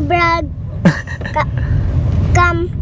Brad. Come.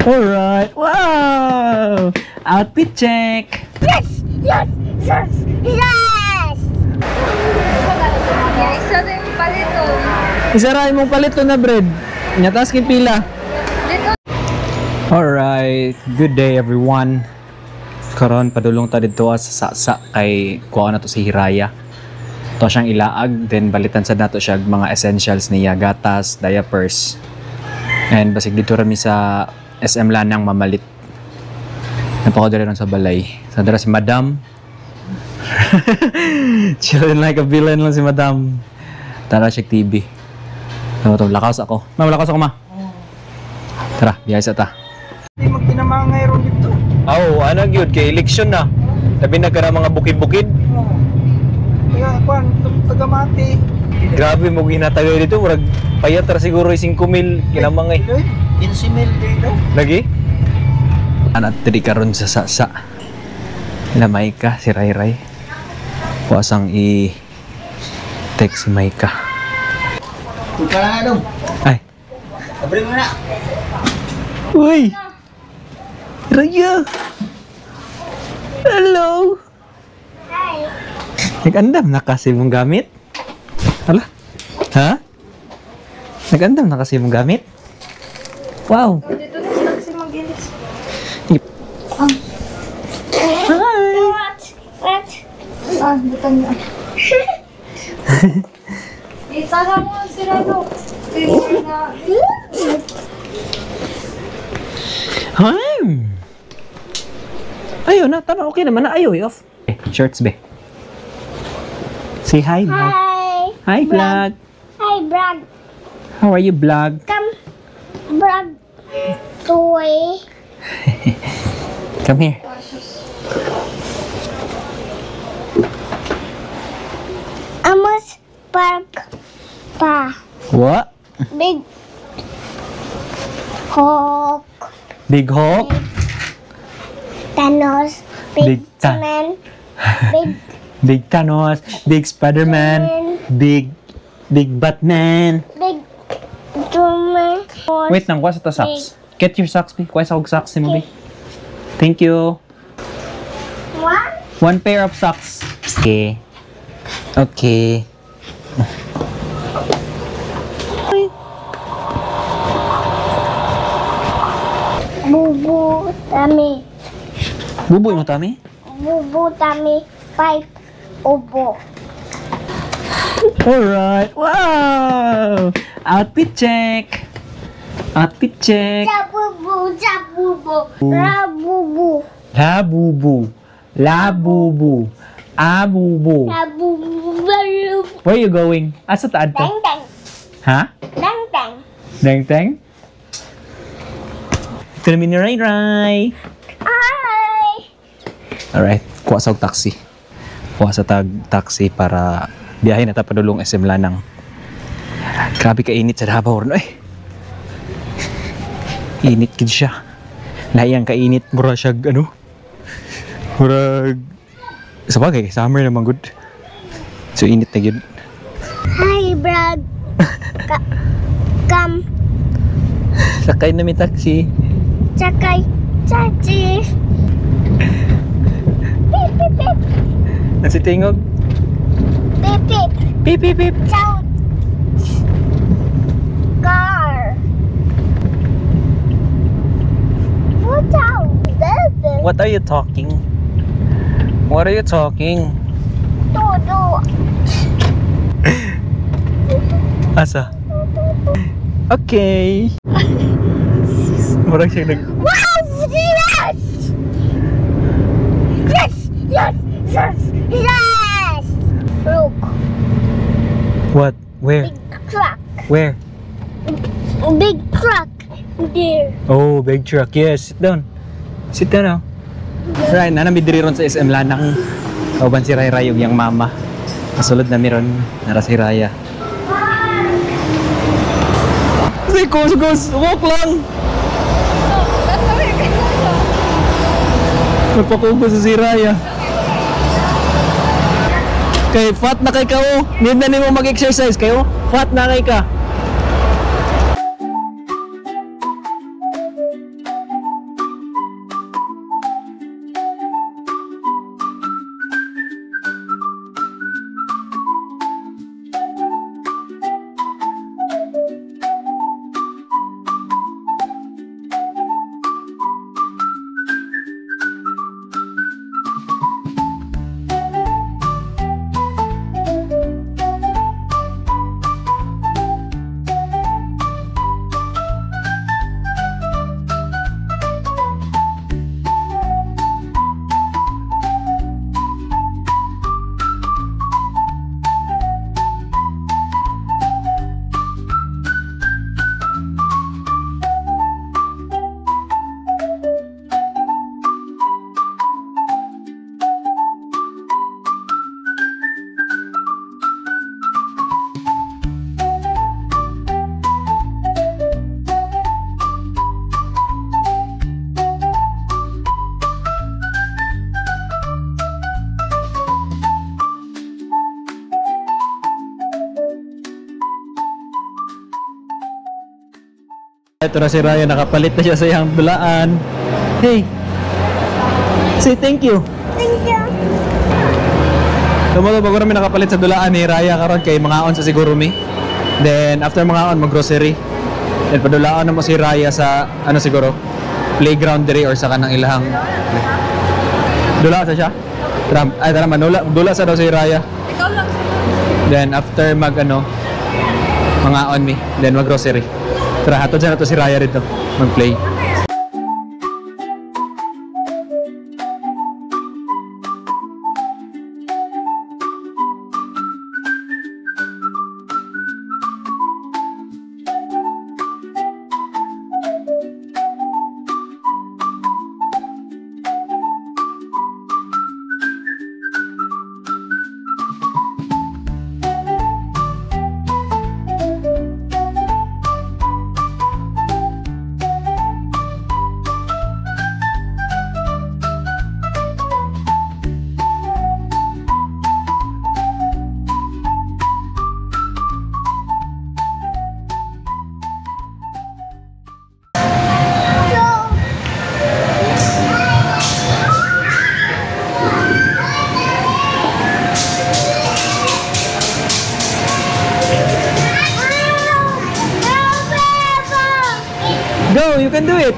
Alright. Wow! Outfit check! Yes! Yes! Yes! Yes! Isa na yung palito. Isarahin mong palito na bread. Nyatas kay pila. Alright. Good day everyone. Karon padulong ta dito sa Sasa kay kuha na to si Hiraya. To siyang ilaag, then balitan sa nato siya mga essentials niya, gatas, diapers. And basig dito rami sa SM Lanang mamalit. Napakadali ron sa balay. Sa dara si Madam. Chilling like a villain lang si Madam. Tara siya TV. Lakaws ako. Ma, lakaws ako ma. Tara, biyahe sa ta. Hindi magkinamangay ron dito. Oh, ano yun? Kay election na. Labi na ka na mga bukid-bukid. Kaya ako, tagamati. Grabe mo ginatagay dito. Murag payat ra siguro 5,000 kinamangay. 15,000 day daw. Lagi? Anak tiri karon sa Sasa. Lamay ka si Ray. Puasang i-text si Maika. Tuka na nga dong. Ay. Abri mo na. Uy! Raya! Hello! Hi. Nag-andam na kasi mong gamit? Hala? Ha? Nag-andam na kasi mong gamit? Wow! Dito na siya kasi mag-ilis. Hi! What? Ah, butan niya. Itara mo ang sirado. Tingin na. Hi! Ayaw na, tara, okay naman na. Ayaw, off. Shirts, be. Say hi, vlog. Hi. Hi, vlog. Hi, Brad. How are you, vlog? Come. Brad. Toy. Come here. Amos Park Pa. What? Big Hawk. Big Hawk? Thanos. Big Ta- Man. Big Big Thanos, Big Spider-Man, Big Batman. Big Drummer. Wait lang, kuha sa to socks. Get your socks, be. Kuha sa og socks ni mo, be. Thank you. What? 1 pair of socks. Okay. Okay. Bubu Tami. Buboy mo, Tami? Bubu Tami. 5 Obo. Alright. Wow! Outfit check. Outfit check. Jabubu. Jabubu. Rabubu. Labubu. Labubu. Abubu. Rabubu. Where you going? Asa taad ka? Dang dang. Ha? Dang dang. Deng-teng? Ito namin ni Ray. Hi. Alright. Kuha sa og taxi. Kuha sa taxi para biyahe na tapadulong SM Lanang. Grabe ka init sa Davao ron. Ay. Init gid siya. Layang ka init mura siya ano. Murag sa bagay summer naman good. So init na gid. Hi, Brad. Come. Sakay na mi taxi. Sakay. Chachi. Pip, pip, pip. Nasi tingog. Pip, pip. Pip pip pip. Shout. Car. Watch out. What are you talking? What are you talking? Todo. Asa? Okay. Murag siya nag... Wow! Yes! Yes! Yes! Yes! Yes! Look. What? Where? Big truck. Where? Big truck. There. Oh, big truck. Yes, sit down. Sit down now. Right, nanamidiri ron sa SM Lanang. Kauban si Ray yung yang mama. Kasulod na miron. Nara si Raya. Say, gos. Walk lang. Magpakubo sa si Raya. Kay fat na kay ka oh. Need na nimo mag-exercise kayo. Fat na kay ka. Ito na si Raya, nakapalit na siya sa iyang dulaan. Hey, say thank you. Thank you. Tumuto bago namin nakapalit sa dulaan ni Raya karon kay mga on sa siguro mi. Then after mga on mag-grocery. Then padulaan na mo si Raya sa ano siguro playground diri or sa kanang ilahang. Dula sa siya. Tara manula, dula sa daw si Raya. Ikaw lang. Then after mag ano mga on mi, then mag-grocery. Tara, hatod siya na to si Raya rito, mag-play. Go, you can do it.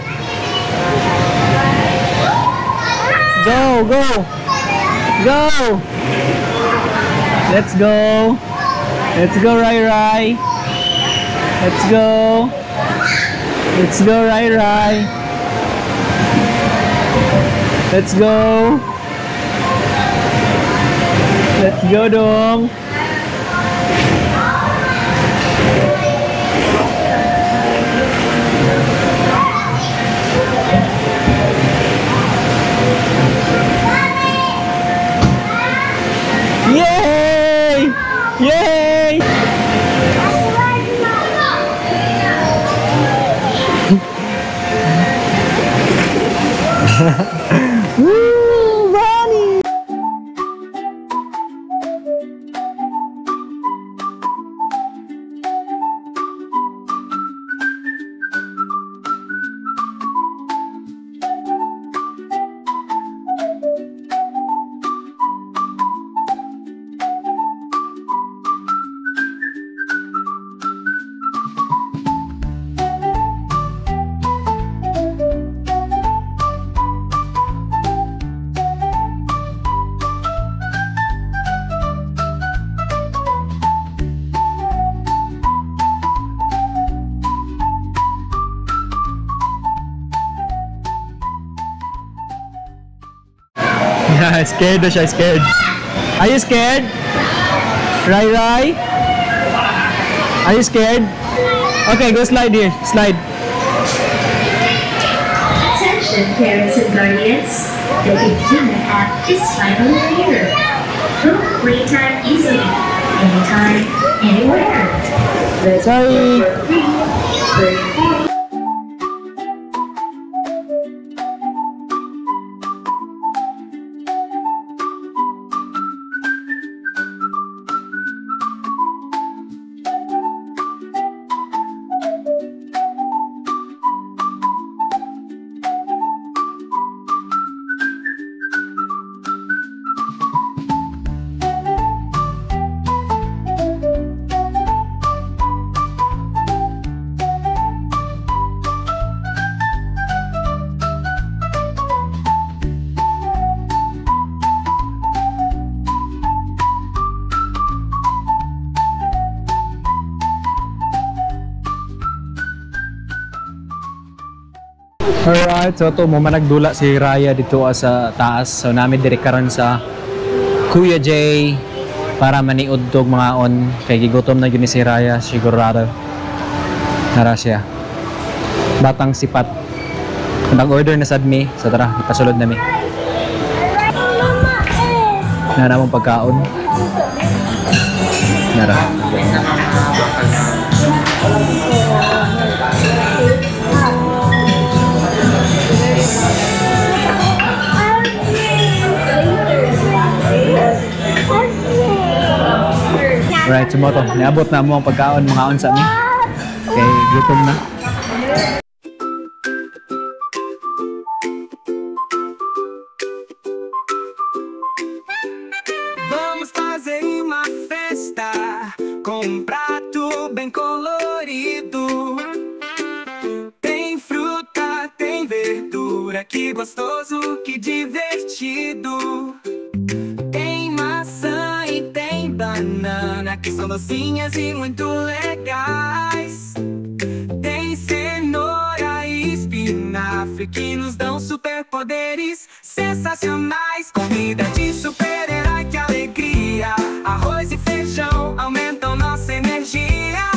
Go, go. Go. Let's go. Let's go, Rai Rai. Let's go. Let's go, Rai Rai. Let's go. Let's go, dong. Yay! Yay! Woo! Bunny! Yeah, scared na siya, scared. Are you scared? Rai Rai? Are you scared? Okay, go slide here. Slide. Attention parents and guardians, the Kitsune app is finally here. Book playtime easily, anytime, anywhere. Sorry. Free. Alright, so ito mo managdula si Raya dito sa taas. So namin diri karon sa Kuya Jay para maniud tog mga on kay gigutom na yun ni si Raya sigurado. Nara siya. Batang sipat. Nag-order na sad mi. So tara, ipasulod na mi. Nara mong pagkaon. Nara. Right, sumoto. Niabot na mo ang pagkaon mga on sa mi. Okay, gutom na. Vamos fazer uma festa com um prato bem colorido. Tem fruta, tem verdura, que gostoso, que divertido. Tem maçã e tem banana, que são docinhas e muito legais. Tem cenoura e espinafre, que nos dão superpoderes sensacionais. Comida de super-herói, que alegria. Arroz e feijão aumentam nossa energia.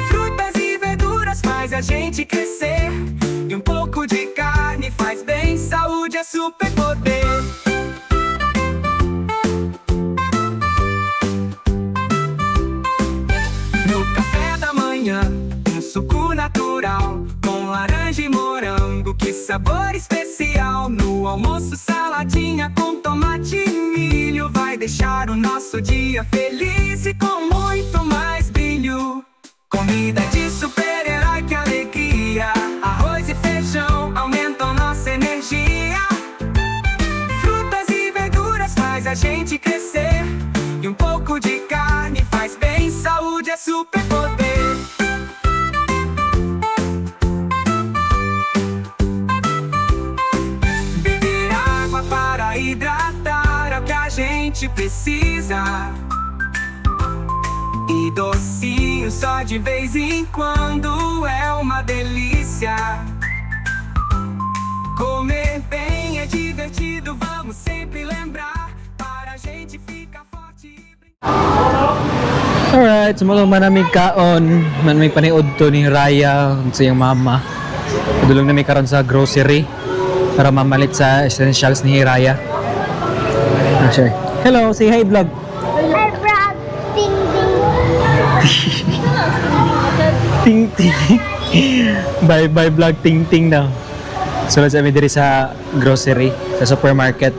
Frutas e verduras faz a gente crescer. E um pouco de carne faz bem, saúde é superpoder. No café da manhã, um suco natural com laranja e morango, que sabor especial. No almoço, saladinha com tomate e milho, vai deixar o nosso dia feliz e com muito mais brilho. Comida de super-herói, que alegria. Arroz e feijão aumentam nossa energia. Frutas e verduras faz a gente crescer. E um pouco de carne faz bem, saúde é superpoder. Beber água para hidratar é o que a gente precisa. E docinho só de vez em quando é uma delícia. Comer bem é divertido, vamos sempre lembrar, para a gente ficar forte e brincar. Alright, sumalong manamig kaon. Manamig paniud to ni Raya sa iyang mama. Padulong namin karon sa grocery para mamalit sa essentials ni Raya. Sure. Hello, say hi vlog. Hi, Brad. Ding, ding. Ting ting. Bye bye vlog ting ting daw. Sulod sa amin diri sa grocery, sa supermarket.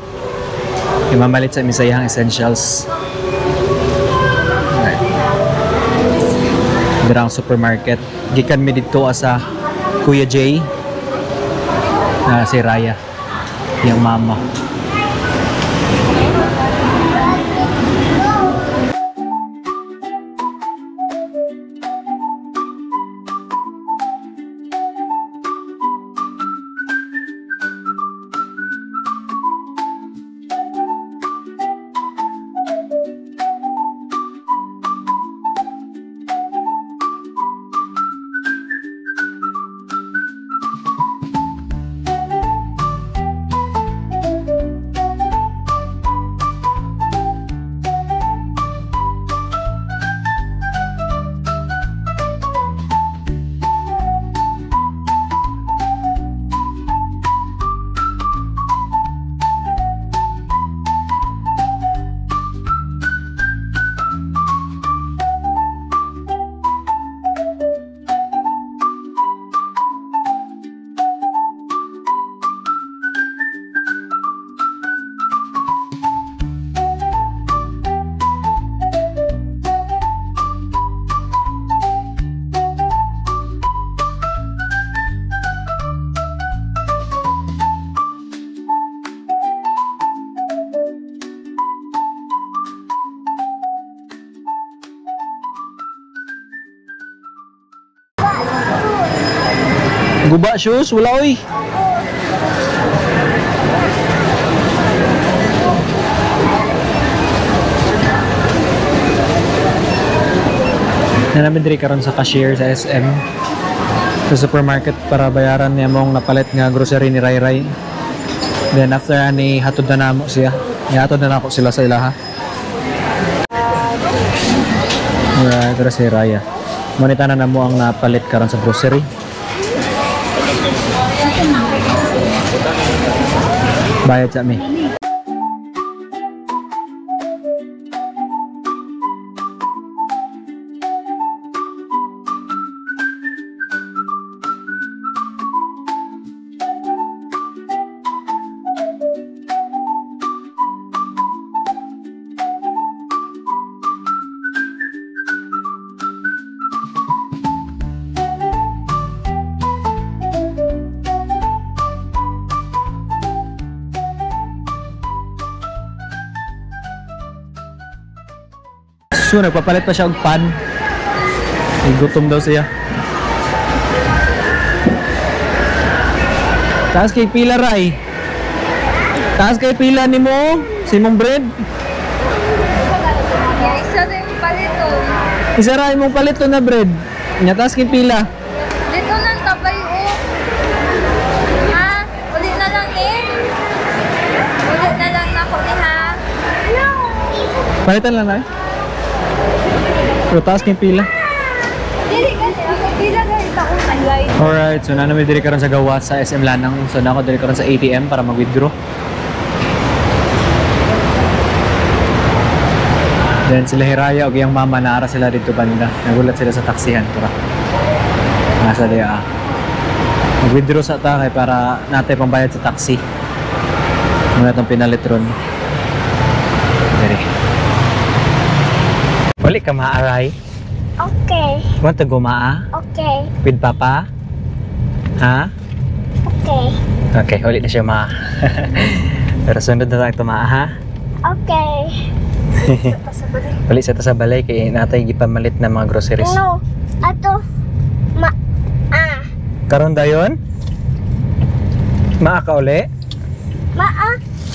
Imamalit sa amin sa iyang essentials. Dira ang supermarket. Gikan mi dito sa Kuya Jay na si Raya, yung mama. Guba shoes, wala oy. Na namin diri karon sa cashier sa SM. sa supermarket para bayaran niya mong napalit nga grocery ni Ray Ray. Then after ani hatod na namo siya. Ihatod na nako sila sa ilaha. Alright, pero si Raya. Manita na namo ang napalit karon sa grocery. Bayad sa mi. So, nagpapalit pa siya og pan. Gutom daw siya. Taas kay pila Ray. Taas kay pila ni mo. Simong bread. Isa na yung palito. Isa Ray mong palito na bread. Nya taas kay pila. Dito nang tabay o. Ha? Ulit na lang eh. Ulit na lang na ako ni ha. Palitan lang Ray. So, taas kay pila. Dili kasi ako pila guys ako online. Alright, so na namin diri karon sa gawa sa SM Lanang. So na ako diri karon sa ATM para mag-withdraw. Then sila Hiraya o yung mama naara sila dito banda. Nagulat sila sa taksihan. Tura. Nasa diya. Mag-withdraw sa takay para natin pambayad sa taxi. Muna itong pinalitron. Diri. Wali ka maaray. Okay. Want to go maa? Okay. With papa? Ha? Okay. Okay, ulit na siya maa. Pero sunod na lang ito maa ha? Okay. Ulit sa ito sa balay kay natay gipamalit na mga groceries. No. Ato. Karon dayon? Maa ka uli?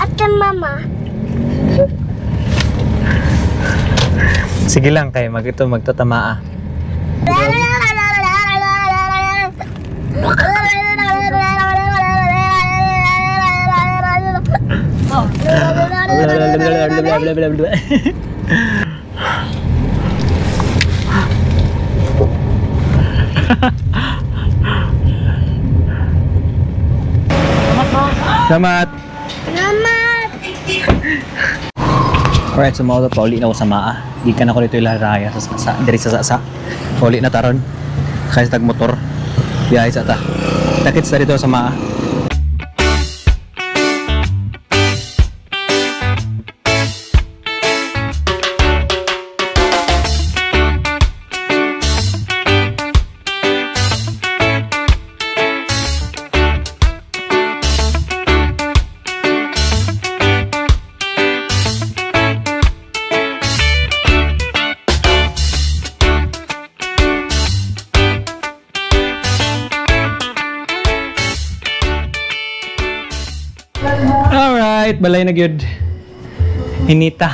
Ato mama. Sige lang kay magtatamaa. Salamat. Alright, so mga pauli na ako sa maa. Gikan ako dito ilaraya sa diri sa sasa. Pauli na taron. Kaya sa tagmotor. Biyahe sa ta. Takits na dito sa maa. Alright, balay na gyud. Hinita.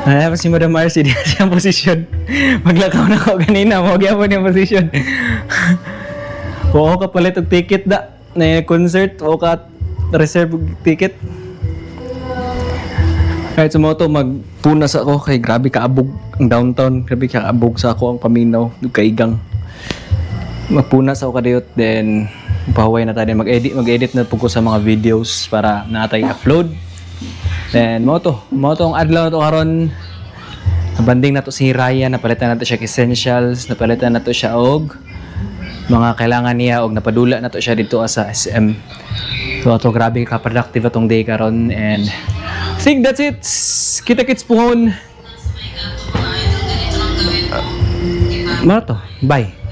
Ano si Madam Marcy di siyang posisyon. Maglakaw na ako kanina, mo gyapon yung posisyon. Oo ka palit og ticket da na concert o ka reserve og ticket. Kahit sa moto magpunas ako kay grabe kaabog ang downtown, grabe kaabog sa ako ang paminaw, kaigang. Magpunas ako kadiyot then pahuway na tayo mag-edit na po ko sa mga videos para natay upload. Then mo to ang adlaw to karon. Nabanding na to si Raya, napalitan na to siya essentials, napalitan na to siya og mga kailangan niya og napadula na to siya dito sa SM. So ato grabe ka productive atong day karon and I think that's it. Kita-kits pohon. Ano to? Bye.